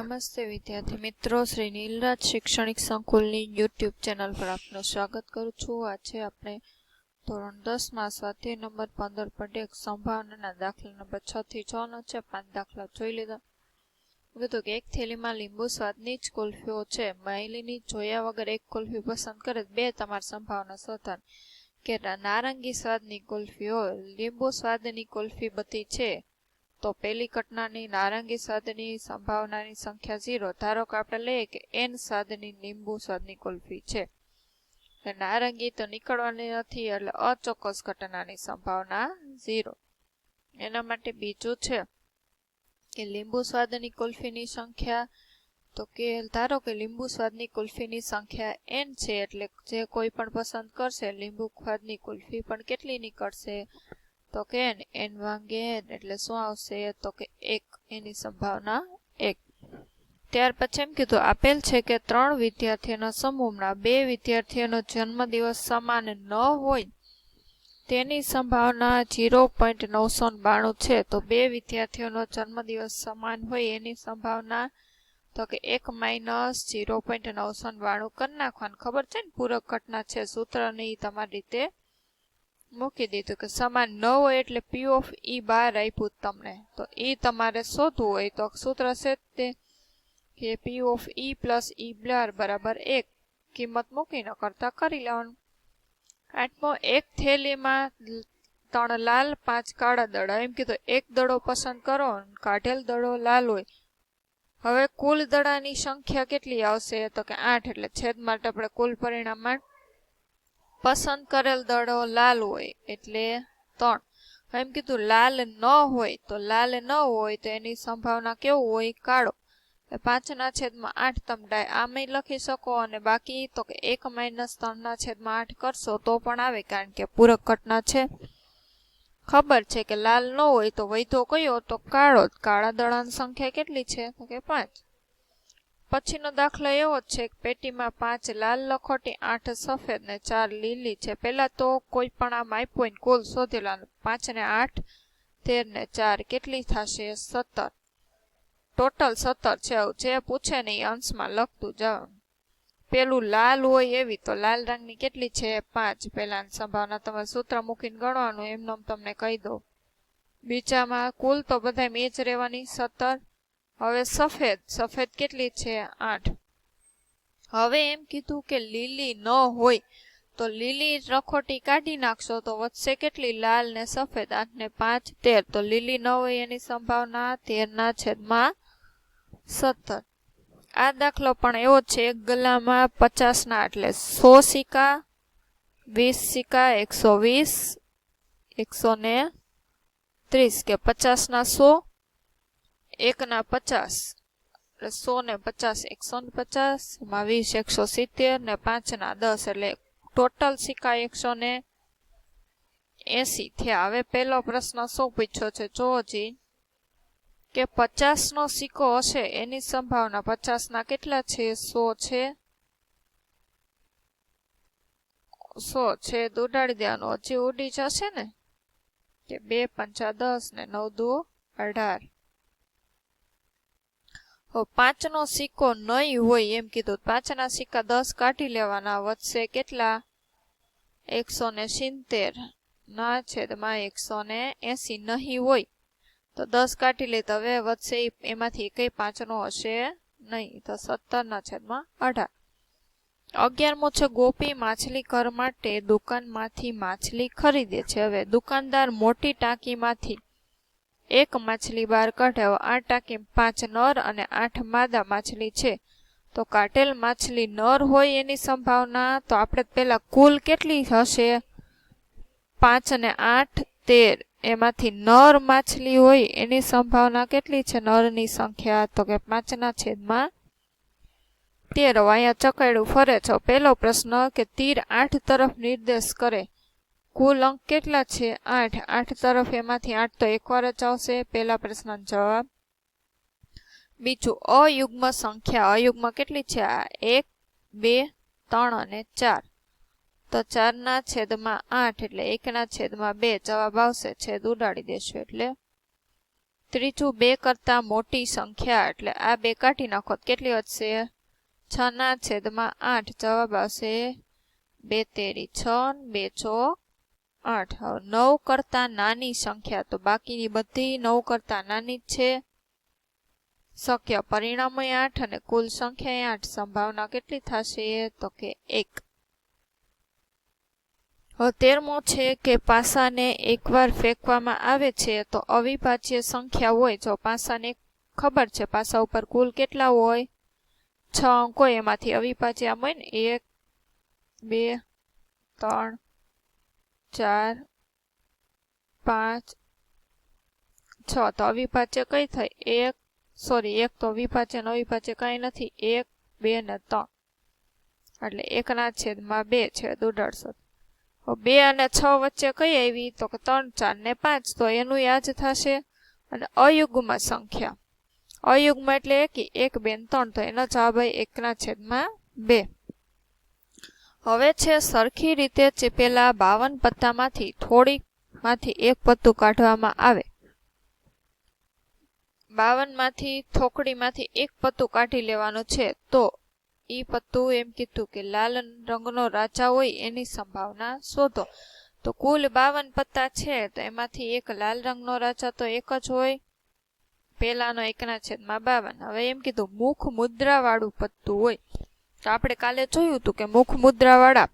નમસ્તે વિદ્યાર્થી મિત્રો, શ્રી નીલરાજ શૈક્ષણિક સંકુલની યુટ્યુબ ચેનલ પર આપનું સ્વાગત કરું છું. આજે આપણે ધોરણ 10માં સ્વાધ્યાય નંબર 15 પર એક સંભાવનાના દાખલા નંબર 6 થી 6 નો છે. 5 દાખલા જોઈ લીધા. કીધું કે એક થેલીમાં લીંબુ સ્વાદની જ કુલ્ફીઓ છે. માહિલીની જોયા વગર એક કુલ્ફી પસંદ કરે, બે તમારી સંભાવના શોધવાની. કે નારંગી સ્વાદની કુલ્ફી હોય, લીંબુ સ્વાદની કુલ્ફી બધી છે, તો પેલી ઘટનાની નારંગી સ્વાદની સંભાવનાની સંખ્યા 0. ધારો કે આપણે લઈએ કે n સ્વાદની લીંબુ સ્વાદની કુલ્ફી છે, નારંગી તો નીકળવાની નથી, એટલે અચોક્કસ ઘટનાની સંભાવના 0. એના માટે બીજું છે કે લીંબુ સ્વાદની કુલ્ફીની સંખ્યા, તો કે ધારો કે લીંબુ સ્વાદની કુલ્ફીની સંખ્યા n છે, એટલે જે કોઈ પણ પસંદ કરશે લીંબુ સ્વાદની કુલ્ફી પણ કેટલી નીકળશે, તો કે n ભાંગે n, એટલે શું આવશે, તો કે 1. એની સંભાવના 1. ત્યાર પછી એમ કીધું આપેલ છે કે 3 વિદ્યાર્થીઓના સમૂહના 2 વિદ્યાર્થીઓનો જન્મદિવસ સમાન ન હોય તેની સંભાવના 0.992 છે. તો 2 વિદ્યાર્થીઓનો જન્મદિવસ સમાન હોય એની સંભાવના, તો કે 1 - 0.992 કરી નાખવાનું. ખબર છે ને, પૂરક ઘટના છે, સૂત્ર ને તમારી રીતે મૂકી દીધું કે સમાન ન હોય એટલે P of E બહાર આપ્યું તમને, તો એ તમારે શોધવું હોય તો સૂત્ર છે તે કે P of E plus E બાર બરાબર 1. કિંમત મૂકીને કરતા કરી લેવાનું. 8મો, એક થેલીમાં 3 લાલ 5 કાળા દડા. એમ કીધું એક દડો પસંદ કરો, કાઢેલ દડો લાલ હોય. હવે કુલ દડાની સંખ્યા કેટલી આવશે, તો કે 8, એટલે છેદ માટે આપણે કુલ પરિણામમાં પસંદ કરેલ દડો લાલ હોય એટલે 3. એમ કીધું લાલ ન હોય, તો લાલ ન હોય તો એની સંભાવના કેવું હોય, કાળો. 5/8 તમે આમે લખી શકો, અને બાકી તો કે 1 - 3/8 કરશો તો પણ આવે, કારણ કે પૂરક ઘટના છે. ખબર છે કે લાલ ન હોય તો વૈધો કયો, તો કાળો. કાળા દડાની સંખ્યા કેટલી છે, તો કે 5. પછીનો દાખલો એવો છે કે પેટીમાં 5 લાલ લખોટી, 8 સફેદ ને 4 લીલી છે. પેલા તો કોઈ પણ આમ આપ્યું હોય કુલ શોધેલા, 5 ને 8 13 ને 4 કેટલી થશે, 17. ટોટલ 17 છે. આવું જે પૂછે ને એ અંશમાં લખતું જાવ. પેલું લાલ હોય એવી, તો લાલ રંગની કેટલી છે, 5. પેલાની સંભાવના તમે સૂત્ર મૂકીને ગણવાનું, એમને તમને કહી દો. બીજામાં કુલ તો બધા મેચ રહેવાની 17. હવે સફેદ કેટલી છે, 8. હવે એમ કીધું કે લીલી ન હોય, તો લીલી રખોટી કાઢી નાખશો તો વધશે કેટલી, લાલ ને સફેદ. 8 ને 5 13. તો લીલી ન હોય એની સંભાવના 13/17. આ દાખલો પણ એવો છે, એક ગલ્લામાં 50 એટલે 100 સિક્કા, 20 સિક્કા 120, 130, કે 50 100, 1 50, એટલે 100 ને 50 150, એમાં 20 170 ને 5 10, એટલે ટોટલ સિક્કા 180 થયા. હવે પેલો પ્રશ્ન શું પૂછ્યો છે, જોવો જી, કે 50નો સિક્કો હશે એની સંભાવના 50ના કેટલા છે, 100 છે. 100 છે, ઉડાડી દેવાનું, હજી ઉડી જશે ને, કે 2 5 10 ને 9 2 18. 5નો સિક્કો નહીં હોય એમ કીધું, 5ના સિક્કા 10 કાઢી લેવાના, વધશે કેટલા, 170 ના છેદમાં 180. નહીં હોય તો 10 કાઢી લે, તો હવે વધશે એમાંથી એકય 5નો હશે નહીં, તો 17/18. 11મો છે, ગોપી માછલી ઘર માટે દુકાનમાંથી માછલી ખરીદે છે. હવે દુકાનદાર મોટી ટાંકીમાંથી એક માછલી બહાર કાઢે. આ ટાંકીમાં 5 નર અને 8 માદા માછલી છે, તો કાઢેલ માછલી નર હોય એની સંભાવના, તો આપણે પેલા કુલ કેટલી હશે, 5 ને 8 13. એમાંથી નર માછલી હોય એની સંભાવના કેટલી છે, નરની સંખ્યા, તો કે 5/13. અહીંયા ચકાડ્યું ફરે છે. પેલો પ્રશ્ન કે તીર 8 તરફ નિર્દેશ કરે, કુલ અંક કેટલા છે, 8. 8 તરફ એમાંથી 8 તો એકવાર જ આવશે. પેલા પ્રશ્નનો જવાબ. બીજું, અયુગ્મ સંખ્યા, અયુગ્મ કેટલી છે, 1 2 3 અને 4. તો 4/8 એટલે 1/2 જવાબ આવશે. છેદ ઉડાડી દેશું એટલે ત્રીજું 2 કરતાં મોટી સંખ્યા, એટલે આ 2 કાઢી નાખો કેટલી વધશે? 6/8. જવાબ આવશે 2 તેરી 6, 2 ચોક 8. હવે 9 કરતાં નાની સંખ્યા, તો બાકીની બધી 9 કરતાં નાની જ છે. શક્ય પરિણામો 8 અને કુલ સંખ્યા 8. સંભાવના કેટલી થશે? તો કે 1. હવે 13મો છે કે પાસાને એકવાર ફેંકવામાં આવે છે તો અવિભાજ્ય સંખ્યા હોય. જો પાસાને ખબર છે પાસા ઉપર કુલ કેટલા હોય? 6 અંક હોય, એમાંથી અવિભાજ્ય આમ હોય ને 1, 2, 3, 4, 5, 6. તો અવિભાજ્ય કઈ થાય? 1 તો અવિભાજ્ય ને અવિભાજ્ય કઈ નથી. 1, 2 ને 3, એટલે 1/2 છે. ઉડાડશો 2 અને 6 વચ્ચે કઈ આવી? તો 3, 4 ને 5. તો એનું યાદ થશે. અને અયુગ્મ સંખ્યા, અયુગ્મ એટલે 1, 2 ને 3. તો એનો જવાબ હોય 1/2. હવે છે સરખી રીતે ચેપેલા 52 પત્તામાંથી થોડીમાંથી એક પત્તું કાઢવામાં આવે. 52 માંથી થોકડીમાંથી એક પત્તું કાઢી લેવાનું છે. તો ઈ પત્તું એમ કીધું કે લાલ રંગનો રાજા હોય એની સંભાવના શોધો. તો કુલ 52 પત્તા છે, તો એમાંથી એક લાલ રંગનો રાજા તો એક જ હોય, પેલાનો 1/52. હવે એમ કીધું મુખ મુદ્રા વાળું પત્તું હોય. તો આપણે કાલે જોયું હતું કે મુખ મુદ્રા વાળા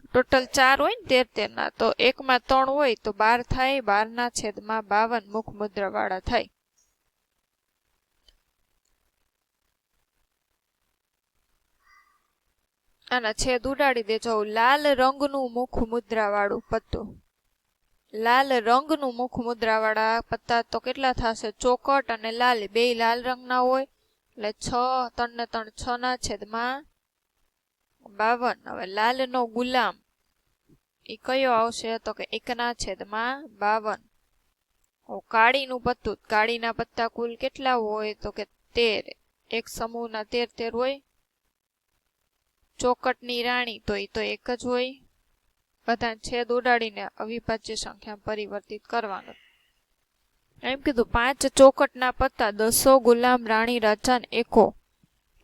ટોટલ 4 હોય ને 13 ના, તો 1 માં 3 હોય તો 12 થાય. 12/52 મુખ મુદ્રા વાળા થાય. આના છેદ ઉડાડી દેજો. લાલ રંગનું મુખ મુદ્રા વાળું પત્તું, લાલ રંગનું મુખ મુદ્રા વાળા પત્તા તો કેટલા થશે? ચોકટ અને લાલ, બે લાલ રંગના હોય એટલે 6, 3 ને 3 6/52. હવે લાલ નો ગુલામ એ કયો આવશે? તો કે 1/52. કાળીનું પત્તું, કાળીના પત્તા કુલ કેટલા હોય? તો કે 13. એક સમૂહના 13 હોય. ચોકટની રાણી તો એ તો એક જ હોય. બધા છેદ ઉડાડીને અવિભાજ્ય સંખ્યા પરિવર્તિત કરવાનું. એમ કીધું 5 ચોકટના પત્તા 10 ગુલામ, રાણી, રાજા ને એકો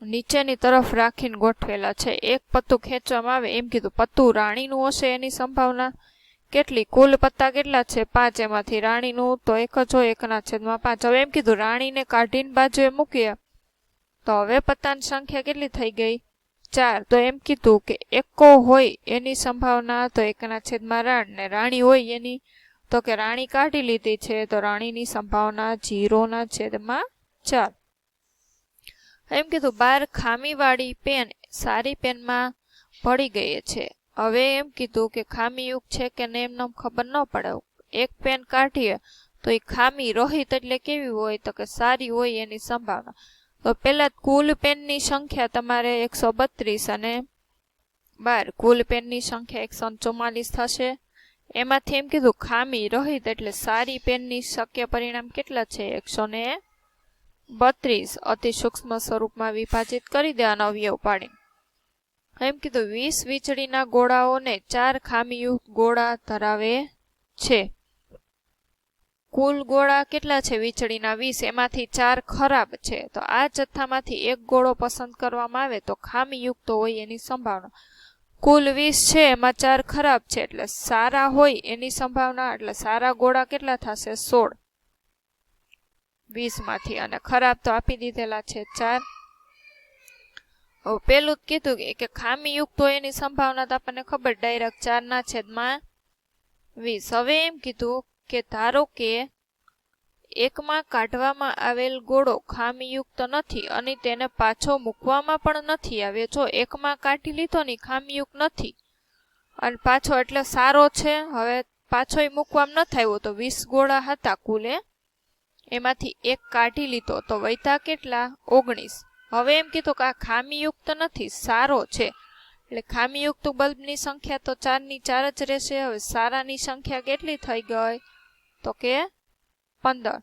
નીચેની તરફ રાખીને ગોઠવેલા છે. એક પત્તું ખેંચવામાં આવે. એમ કીધું પત્તું રાણીનું હશે એની સંભાવના કેટલી? કુલ પત્તા કેટલા છે? 5. એમાંથી રાણીનું તો એક જ હોય, 1/5. હવે એમ કીધું રાણીને કાઢીને બાજુએ મૂકીએ તો હવે પત્તાની સંખ્યા કેટલી થઈ ગઈ? 4. તો એમ કીધું કે એકો હોય એની સંભાવના તો 1/8 ને રાણી હોય એની, તો કે રાણી કાઢી લીધી છે તો રાણીની સંભાવના 0/4. એમ કીધું 12 ખામીવાળી પેન સારી પેનમાં ભળી ગઈ છે. હવે એમ કીધું કે ખામીયુક્ત છે કે ને એમને ખબર ન પડે. એક પેન કાઢીએ તો એ ખામી રહિત એટલે કેવી હોય? તો કે સારી હોય એની સંભાવના. તો પેલા કુલ પેનની સંખ્યા તમારે 132 અને 12, કુલ પેનની સંખ્યા 144 થશે. એમાંથી એમ કીધું ખામી રહિત એટલે સારી પેનની શક્ય પરિણામ કેટલા છે? 132. અતિ સૂક્ષ્મ સ્વરૂપમાં વિભાજિત કરી દેવાના અવયવ પાડી. એમ કીધું 20 વીજળીના ગોળાઓને 4 ખામીયુક્ત ગોળા ધરાવે છે. કુલ ગોળા કેટલા છે વીજળીના? 20. એમાંથી 4 ખરાબ છે. તો આ જથ્થામાંથી એક ગોળો પસંદ કરવામાં આવે તો ખામીયુક્ત હોય એની સંભાવના. કુલ 20 છે, એમાં 4 ખરાબ છે એટલે સારા હોય એની સંભાવના. એટલે સારા ગોળા કેટલા થશે? 16 20 માંથી, અને ખરાબ તો આપી દીધેલા છે 4. હવે પેલું કીધું કે ખામીયુક્ત હોય એની સંભાવના તો આપણને ખબર, ડાયરેક્ટ 4/20. હવે એમ કીધું કે ધારો કે એકમાં કાઢવામાં આવેલ ગોળો ખામીયુક્ત નથી અને તેને પાછો મૂકવામાં પણ નથી આવે. જો એકમાં કાઢી લીધો ને ખામીયુક્ત નથી અને પાછો એટલે સારો છે, હવે પાછો મૂકવામાં નથી આવ્યો તો 20 ગોળા હતા કુલે, એમાંથી એક કાઢી લીધો તો વૈધા કેટલા? 19. હવે એમ કીધું કે આ ખામીયુક્ત નથી, સારો છે, એટલે ખામીયુક્ત બલ્બની સંખ્યા તો 4 ની 4 જ રહેશે. હવે સારાની સંખ્યા કેટલી થઈ ગઈ? તો કે 15.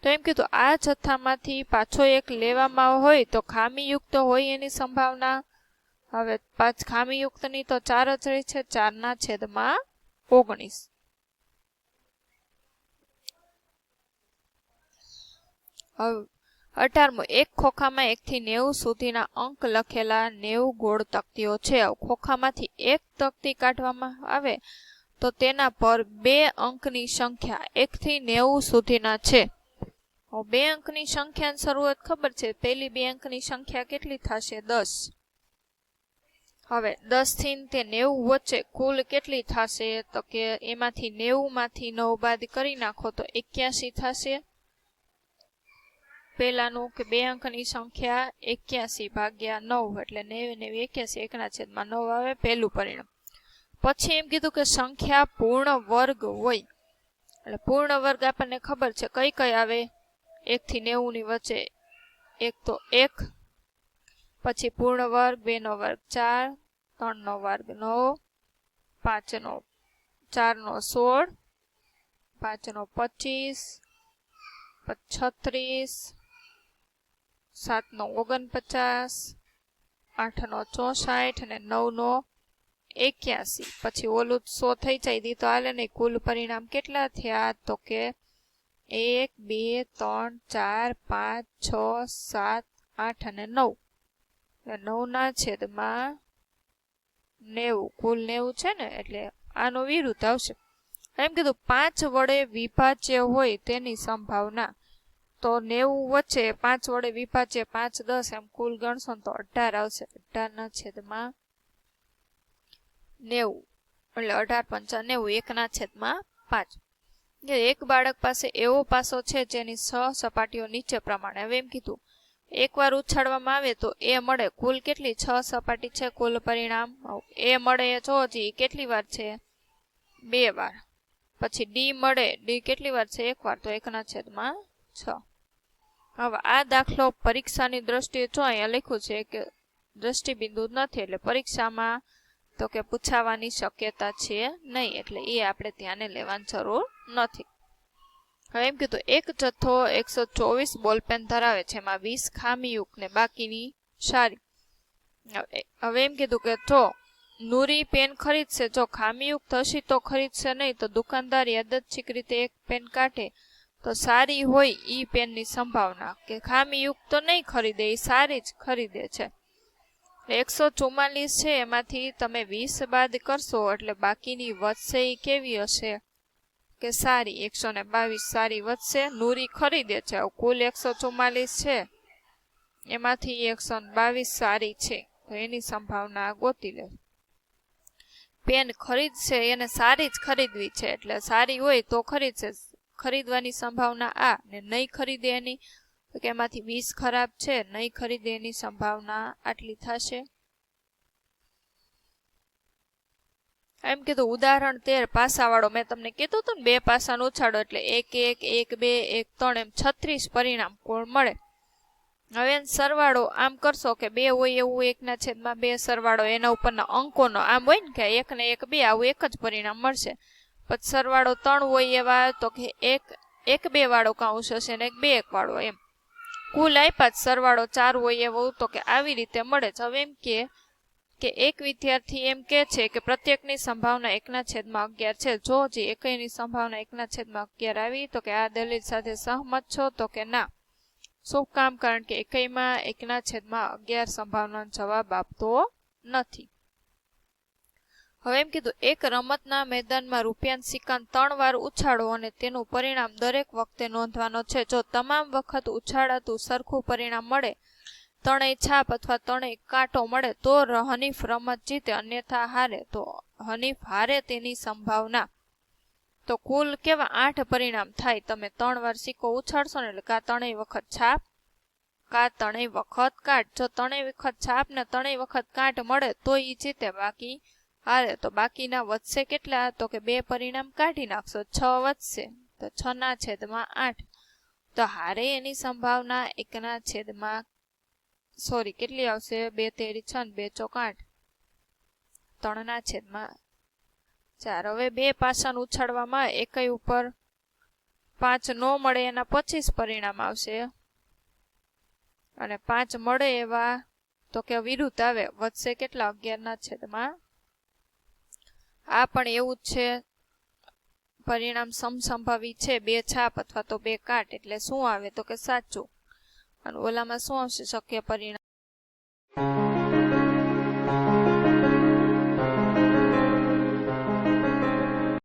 તો એમ કીધું આ જથ્થામાંથી પાછો એક લેવામાં હોય તો ખામીયુક્ત હોય એની સંભાવના. હવે ખામીયુક્તની તો 4 જ રહી છે, 4/19. હવે 18મો, એક ખોખામાં 1 થી 90 સુધીના અંક લખેલા 90 ગોળ તકતીઓ છે. ખોખામાંથી એક તકતી કાઢવામાં આવે તો તેના પર 2 અંકની સંખ્યા 1 થી 90 સુધીના છે. 2 અંકની સંખ્યાની શરૂઆત ખબર છે. પહેલી 2 અંકની સંખ્યા કેટલી થશે? 10. હવે 10 થી તે 90 વચ્ચે કુલ કેટલી થશે? તો કે એમાંથી 90 માંથી 9 બાદ કરી નાખો તો 81 થશે. પેલાનું કે 2 અંકની સંખ્યા 81 ભાગ્યા 9 એટલે 90 81 1/9 આવે પહેલું પરિણામ. પછી એમ કીધું કે સંખ્યા પૂર્ણ વર્ગ હોય. એટલે પૂર્ણ વર્ગ આપણને ખબર છે કઈ કઈ આવે? 1 થી 90 ની વચ્ચે એક તો 1, પછી પૂર્ણ વર્ગ 2 નો વર્ગ 4, 3 નો વર્ગ 9, 5 નો 4 નો 16, 5 નો 25, 36, 7 નો 49, 8 નો 64 અને 9 નો 81. પછી ઓલું 100 થઈ જાય દી તો હાલે નહીં. કુલ પરિણામ કેટલા થયા? તો કે 1, 2, 3, 4, 5, 6, 7, 8 અને 9. 9 ના છેદમાં 90. કુલ 90 છે ને એટલે આનો વિરુદ્ધ આવશે. એમ કીધું 5 વડે વિભાજ્ય હોય તેની સંભાવના. તો 90 વચ્ચે 5 વડે વિભાજ્ય 5, 10 એમ કુલ ગણશો તો 18 આવશે. 18 ના છેદમાં 90 એટલે 18 પંચા 90, 1 ના છેદમાં 5. એક બાળક પાસે એવો પાસો છે જેની 6 સપાટીઓ નીચે પ્રમાણે. હવે એમ કીધું એકવાર ઉછાળવામાં આવે તો એ મળે. કુલ કેટલી? 6 સપાટી છે. કુલ પરિણામ એ મળે જો હજી કેટલી વાર છે? 2 વાર. પછી ડી મળે. ડી કેટલી વાર છે? 1 વાર. તો 1 ના છેદમાં 6. હવે આ દાખલો પરીક્ષાની દ્રષ્ટિએ જો અહીંયા લખ્યું છે કે દ્રષ્ટિબિંદુ નથી એટલે પરીક્ષામાં તો કે પૂછાવાની શક્યતા છે નહીં એટલે એ આપણે ધ્યાને લેવાની જરૂર નથી. હવે એમ કીધું એક જથ્થો 124 બોલપેન ધરાવે છે. એમાં 20 ખામીયુક્ત ને બાકીની સારી. હવે એમ કીધું કે જો નૂરી પેન ખરીદશે, જો ખામીયુક્ત હશે તો ખરીદશે નહીં. તો દુકાનદાર યાદચ્છિક રીતે એક પેન કાઢે તો સારી હોય ઈ પેનની સંભાવના કે ખામીયુક્ત તો નહીં ખરીદે, એ સારી જ ખરીદે છે. 144 છે એમાંથી તમે 20 બાદ કરશો એટલે બાકીની વધશે એ કેવી હશે? કે સારી. 122 સારી વધશે. નૂરી ખરીદે છે. કુલ 144 છે એમાંથી 122 સારી છે તો એની સંભાવના ગોતી લે. પેન ખરીદશે એને સારી જ ખરીદવી છે એટલે સારી હોય તો ખરીદશે. ખરીદવાની સંભાવના આ ને નહીં ખરીદે એની તો કે એમાંથી 20 ખરાબ છે. નહીં ખરીદે એની સંભાવના આટલી થશે. એમ કીધું ઉદાહરણ 13 પાસાવાળો. મેં તમને કીધું હતું ને 2 પાસાનો ઉછાળો એટલે 1, 1, 1, 2, 1, 3 એમ 36 પરિણામ કોણ મળે. હવે સરવાળો આમ કરશો કે 2 હોય એવું 1 ના છેદમાં 2 સરવાળો એના ઉપરના અંકોનો આમ હોય ને કે 1 ને 1, 2 આવું એક જ પરિણામ મળશે. પછી સરવાળો 3 હોય એવા તો કે 1, 1, 2 વાળો કાઉન્સ હશે ને 1, 2, 1 વાળો એમ. કુલ આપ્યા જ સરવાળો 4 હોય એવો તો કે આવી રીતે મળે છે. હવે એમ કે એક વિદ્યાર્થી એમ કે છે કે પ્રત્યેકની સંભાવના 1 ના છેદમાં 11 છે. જો જે એકયની સંભાવના 1 ના છેદમાં 11 આવી તો કે આ દલીલ સાથે સહમત છો? તો કે ના. શું કામ? કારણ કે એકયમાં 1 ના છેદમાં 11 સંભાવનાનો જવાબ આપતો નથી. હવે એમ કીધું એક રમતના મેદાનમાં રૂપિયાના સિક્કાને 3 વાર ઉછાળો અને તેનું પરિણામ દરેક વખતે નોંધવાનો છે. જો તમામ વખત ઉછાળાતું સરખું પરિણામ મળે, ત્રણેય છાપ અથવા ત્રણેય કાંટો મળે તો હનીફ રમત જીતે, અન્યથા હારે. તો હનીફ હારે તેની સંભાવના. તો કુલ કેવા 8 પરિણામ થાય. તમે 3 વાર સિક્કો ઉછાળશો ને એટલે કા 3 વખત છાપ કા 3 વખત કાટ. જો 3 વખત છાપ ને 3 વખત કાટ મળે તો ઈ જીતે, બાકી હારે. તો બાકીના વધશે કેટલા? તો કે 2 પરિણામ કાઢી નાખશો 6 વધશે તો 6 ના છેદમાં 8. તો હારે એની સંભાવના 1 ના છેદમાં કેટલી આવશે? 2 તેરી 6 2 ચોક 8. 3 ના છેદમાં 4. હવે 2 પાસાને ઉછાળવામાં એકય ઉપર 5 ન મળે એના 25 પરિણામ આવશે અને 5 મળે એવા તો કે વિરુદ્ધ આવે. વધશે કેટલા? 11 ના છેદમાં. આ પણ એવું જ છે. પરિણામ સમસંભાવી છે, 2 છાપ અથવા તો 2 કાટ, એટલે શું આવે તો કે સાચું. અને ઓલામાં શું આવશે? શક્ય પરિણામ